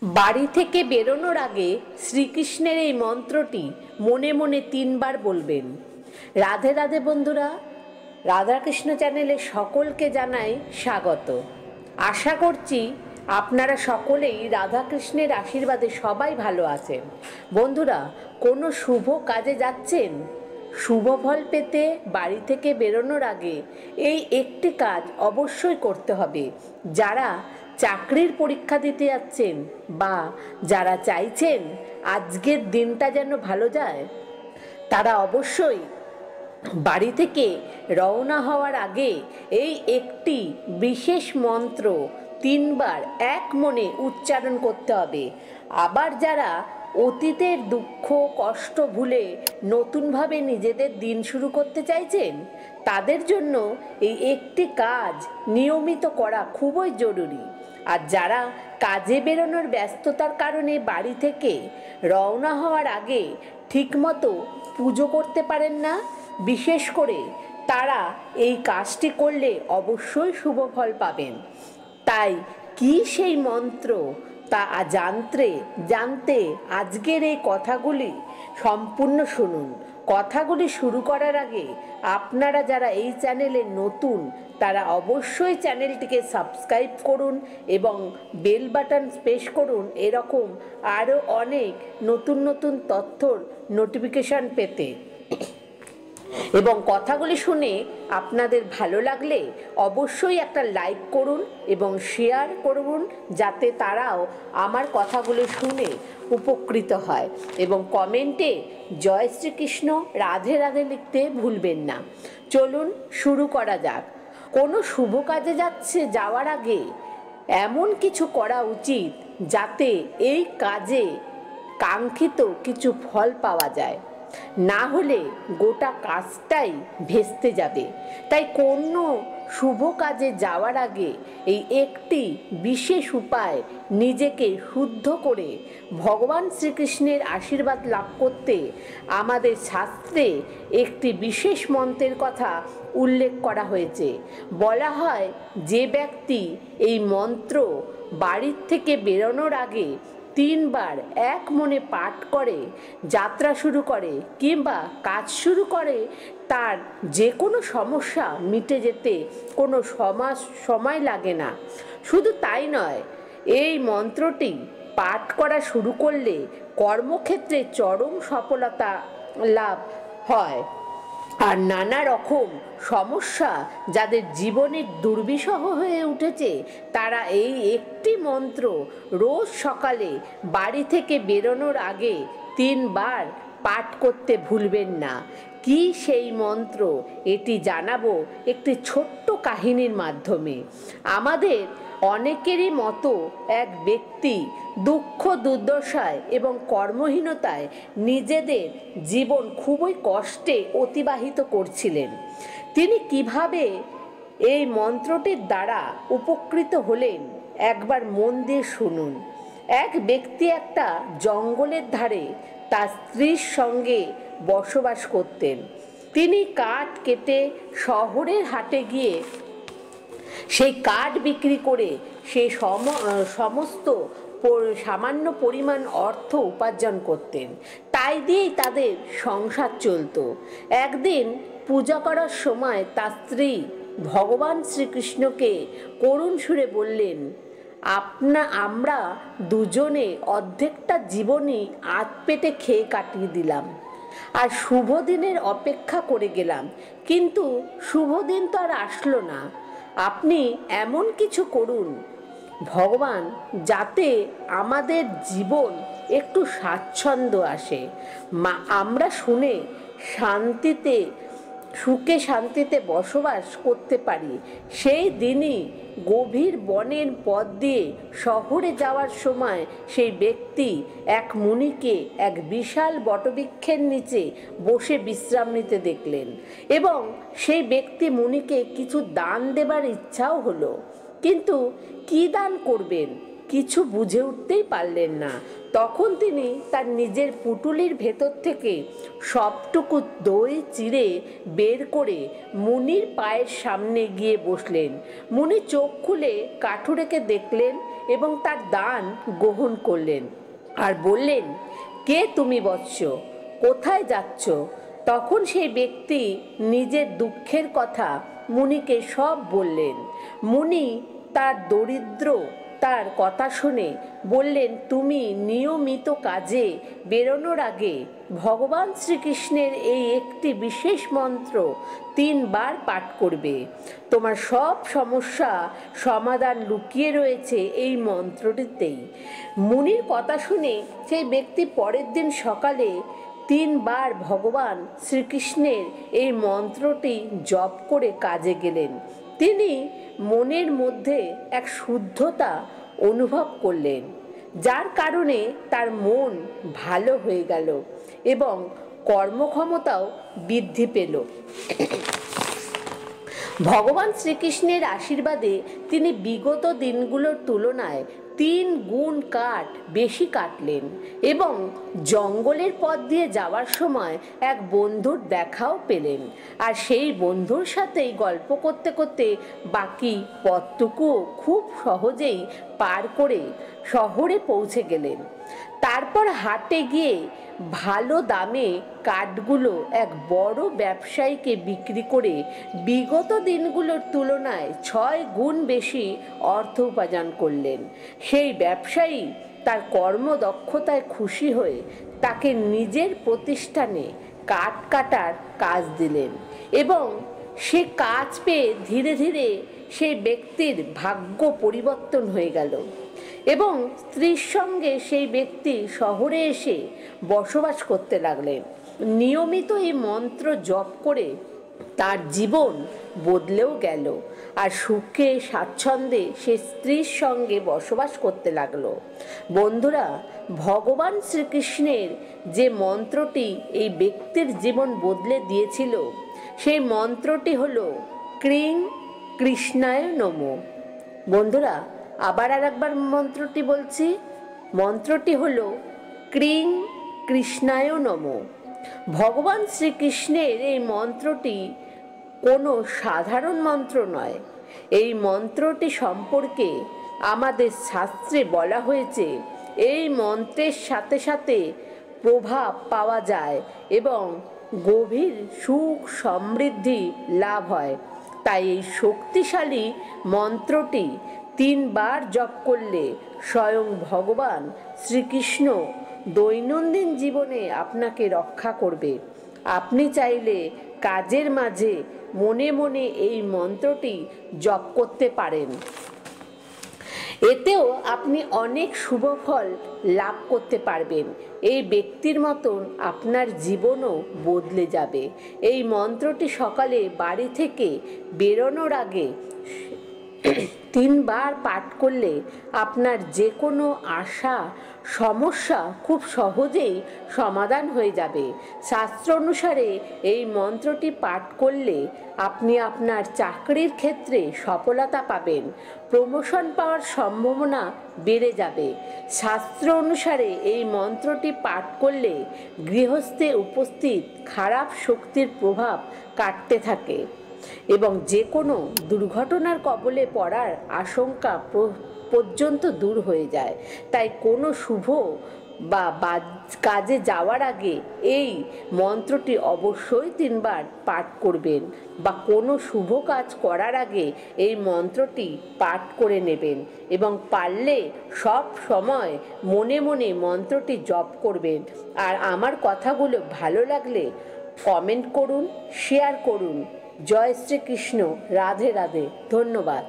বাড়ি থেকে বেরোনোর আগে শ্রীকৃষ্ণের এই মন্ত্রটি মনে মনে 3 বার বলবেন। রাধে রাধে বন্ধুরা, রাধাকৃষ্ণ চ্যানেলে সকলকে জানাই স্বাগত। আশা করছি আপনারা সকলেই রাধাকৃষ্ণের আশীর্বাদে সবাই ভালো আছেন। বন্ধুরা, কোনো শুভ কাজে যাচ্ছেন? শুভ ফল পেতে বাড়ি থেকে বেরোনোর আগে এই একটি কাজ অবশ্যই করতে হবে। যারা চাকরির পরীক্ষা দিতে যাচ্ছেন বা যারা চাইছেন আজকের দিনটা যেন ভালো যায়, তারা অবশ্যই বাড়ি থেকে রওনা হওয়ার আগে এই একটি বিশেষ মন্ত্র 3 বার এক মনে উচ্চারণ করতে হবে। আবার যারা অতীতের দুঃখ কষ্ট ভুলে নতুনভাবে নিজেদের দিন শুরু করতে চাইছেন, তাদের জন্য এই একটি কাজ নিয়মিত করা খুবই জরুরি। আর যারা কাজে বেরোনোর ব্যস্ততার কারণে বাড়ি থেকে রওনা হওয়ার আগে ঠিকমতো পুজো করতে পারেন না, বিশেষ করে তারা এই কাজটি করলে অবশ্যই শুভ ফল পাবেন। তাই কি সেই মন্ত্র তা জানতে আজকের এই কথাগুলি সম্পূর্ণ শুনুন। কথাগুলি শুরু করার আগে আপনারা যারা এই চ্যানেলে নতুন, তারা অবশ্যই চ্যানেলটিকে সাবস্ক্রাইব করুন এবং বেল বাটন প্রেস করুন এরকম আরও অনেক নতুন নতুন তথ্যর নোটিফিকেশান পেতে। এবং কথাগুলি শুনে আপনাদের ভালো লাগলে অবশ্যই একটা লাইক করুন এবং শেয়ার করুন, যাতে তারাও আমার কথাগুলো শুনে উপকৃত হয়। এবং কমেন্টে জয় শ্রীকৃষ্ণ রাধে রাধে লিখতে ভুলবেন না। চলুন শুরু করা যাক। কোনো শুভ কাজে যাওয়ার আগে এমন কিছু করা উচিত যাতে এই কাজে কাঙ্ক্ষিত কিছু ফল পাওয়া যায়, না হলে গোটা কাজটাই ভেস্তে যাবে। তাই কোনো শুভ কাজে যাওয়ার আগে এই একটি বিশেষ উপায় নিজেকে শুদ্ধ করে ভগবান শ্রীকৃষ্ণের আশীর্বাদ লাভ করতে আমাদের শাস্ত্রে একটি বিশেষ মন্ত্রের কথা উল্লেখ করা হয়েছে। বলা হয়, যে ব্যক্তি এই মন্ত্র বাড়ির থেকে বেরোনোর আগে 3 বার এক মনে পাঠ করে যাত্রা শুরু করে কিংবা কাজ শুরু করে, তার যে কোনো সমস্যা মিটে যেতে কোনো সময় লাগে না। শুধু তাই নয়, এই মন্ত্রটি পাঠ করা শুরু করলে কর্মক্ষেত্রে চরম সফলতা লাভ হয়। আর নানা রকম সমস্যা যাদের জীবনের দুর্বিষহ হয়ে উঠেছে, তারা এই একটি মন্ত্র রোজ সকালে বাড়ি থেকে বেরোনোর আগে 3 বার পাঠ করতে ভুলবেন না। কি সেই মন্ত্র, এটি জানাবো একটি ছোট্ট কাহিনীর মাধ্যমে। আমাদের অনেকেরই মতো এক ব্যক্তি দুঃখ দুর্দশায় এবং কর্মহীনতায় নিজেদের জীবন খুবই কষ্টে অতিবাহিত করছিলেন। তিনি কিভাবে এই মন্ত্রটির দ্বারা উপকৃত হলেন একবার মন দিয়ে শুনুন। এক ব্যক্তি একটা জঙ্গলের ধারে তার স্ত্রীর সঙ্গে বসবাস করতেন। তিনি কাঠ কেটে শহরের হাটে গিয়ে সেই কাঠ বিক্রি করে সেই সমস্ত সামান্য পরিমাণ অর্থ উপার্জন করতেন। তাই দিয়েই তাদের সংসার চলত। একদিন পূজা করার সময় তার স্ত্রী ভগবান শ্রীকৃষ্ণকে করুণ সুরে বললেন, আমরা দুজনে অর্ধেকটা জীবনই আধ পেটে খেয়ে কাটিয়ে দিলাম আর শুভ দিনের অপেক্ষা করে গেলাম, কিন্তু শুভ দিন তো আর আসলো না। আপনি এমন কিছু করুন ভগবান, যাতে আমাদের জীবন একটু স্বাচ্ছন্দ্য আসে, আমরা শুনে সুখে শান্তিতে বসবাস করতে পারি। সেই দিনই গভীর বনের পথ দিয়ে শহরে যাওয়ার সময় সেই ব্যক্তি এক মুনিকে এক বিশাল বটবৃক্ষের নিচে বসে বিশ্রাম নিতে দেখলেন এবং সেই ব্যক্তি মুনিকে কিছু দান দেবার ইচ্ছাও হলো, কিন্তু কি দান করবেন কিছু বুঝে উঠতেই পারলেন না। তখন তিনি তার নিজের পুটুলির ভেতর থেকে সবটুকু দই চিড়ে বের করে মুনির পায়ের সামনে গিয়ে বসলেন। মুনি চোখ খুলে কাঠুরেকে দেখলেন এবং তার দান গ্রহণ করলেন আর বললেন, কে তুমি বৎস, কোথায় যাচ্ছ? তখন সেই ব্যক্তি নিজের দুঃখের কথা মুনিকে সব বললেন। মুনি তার দরিদ্র তার কথা শুনে বললেন, তুমি নিয়মিত কাজে বেরোনোর আগে ভগবান শ্রীকৃষ্ণের এই একটি বিশেষ মন্ত্র 3 বার পাঠ করবে। তোমার সব সমস্যা সমাধান লুকিয়ে রয়েছে এই মন্ত্রটিতেই। মুনির কথা শুনে সেই ব্যক্তি পরের দিন সকালে 3 বার ভগবান শ্রীকৃষ্ণের এই মন্ত্রটি জপ করে কাজে গেলেন। তিনি মনের মধ্যে এক শুদ্ধতা অনুভব করলেন, যার কারণে তার মন ভালো হয়ে গেল এবং কর্মক্ষমতাও বৃদ্ধি পেল। ভগবান শ্রীকৃষ্ণের আশীর্বাদে তিনি বিগত দিনগুলোর তুলনায় 3 গুণ কাঠ বেশি কাটলেন এবং জঙ্গলের পথ দিয়ে যাওয়ার সময় এক বন্ধুর দেখাও পেলেন। আর সেই বন্ধুর সাথেই গল্প করতে করতে বাকি পথটুকুও খুব সহজেই পার করে শহরে পৌঁছে গেলেন। তারপর হাটে গিয়ে ভালো দামে কাঠগুলো এক বড় ব্যবসায়ীকে বিক্রি করে বিগত দিনগুলোর তুলনায় 6 গুণ বেশি অর্থ উপার্জন করলেন। সেই ব্যবসায়ী তার কর্মদক্ষতায় খুশি হয়ে তাকে নিজের প্রতিষ্ঠানে কাঠ কাটার কাজ দিলেন এবং সে কাজ পেয়ে ধীরে ধীরে সেই ব্যক্তির ভাগ্য পরিবর্তন হয়ে গেল এবং স্ত্রীর সঙ্গে সেই ব্যক্তি শহরে এসে বসবাস করতে লাগলেন। নিয়মিত এই মন্ত্র জপ করে তার জীবন বদলেও গেল আর সুখে স্বাচ্ছন্দ্যে সে স্ত্রীর সঙ্গে বসবাস করতে লাগলো। বন্ধুরা, ভগবান শ্রীকৃষ্ণের যে মন্ত্রটি এই ব্যক্তির জীবন বদলে দিয়েছিল সেই মন্ত্রটি হলো ক্রিং কৃষ্ণায় নমঃ। বন্ধুরা, আবার আরেকবার মন্ত্রটি বলছি। মন্ত্রটি হলো ক্রিং কৃষ্ণায় নমঃ। ভগবান শ্রীকৃষ্ণের এই মন্ত্রটি কোনো সাধারণ মন্ত্র নয়। এই মন্ত্রটি সম্পর্কে আমাদের শাস্ত্রে বলা হয়েছে, এই মন্ত্রের সাথে সাথে প্রভাব পাওয়া যায় এবং গভীর সুখ সমৃদ্ধি লাভ হয়। তাই এই শক্তিশালী মন্ত্রটি 3 বার জপ করলে স্বয়ং ভগবান শ্রীকৃষ্ণ দৈনন্দিন জীবনে আপনাকে রক্ষা করবে। আপনি চাইলে কাজের মাঝে মনে মনে এই মন্ত্রটি জপ করতে পারেন। এতেও আপনি অনেক শুভ ফল লাভ করতে পারবেন। এই ব্যক্তির মতন আপনার জীবনও বদলে যাবে। এই মন্ত্রটি সকালে বাড়ি থেকে বেরোনোর আগে 3 বার পাঠ করলে আপনার যে কোনো আশা সমস্যা খুব সহজেই সমাধান হয়ে যাবে। শাস্ত্র অনুসারে এই মন্ত্রটি পাঠ করলে আপনি আপনার চাকরির ক্ষেত্রে সফলতা পাবেন, প্রমোশন পাওয়ার সম্ভাবনা বেড়ে যাবে। শাস্ত্র অনুসারে এই মন্ত্রটি পাঠ করলে গৃহস্থে উপস্থিত খারাপ শক্তির প্রভাব কাটতে থাকে এবং যে কোনো দুর্ঘটনার কবলে পড়ার আশঙ্কা পর্যন্ত দূর হয়ে যায়। তাই কোনো শুভ বা কাজে যাওয়ার আগে এই মন্ত্রটি অবশ্যই 3 বার পাঠ করবেন বা কোনো শুভ কাজ করার আগে এই মন্ত্রটি পাঠ করে নেবেন এবং পারলে সব সময় মনে মনে মন্ত্রটি জপ করবেন। আর আমার কথাগুলো ভালো লাগলে কমেন্ট করুন, শেয়ার করুন। জয় শ্রীকৃষ্ণ, রাধে রাধে, ধন্যবাদ।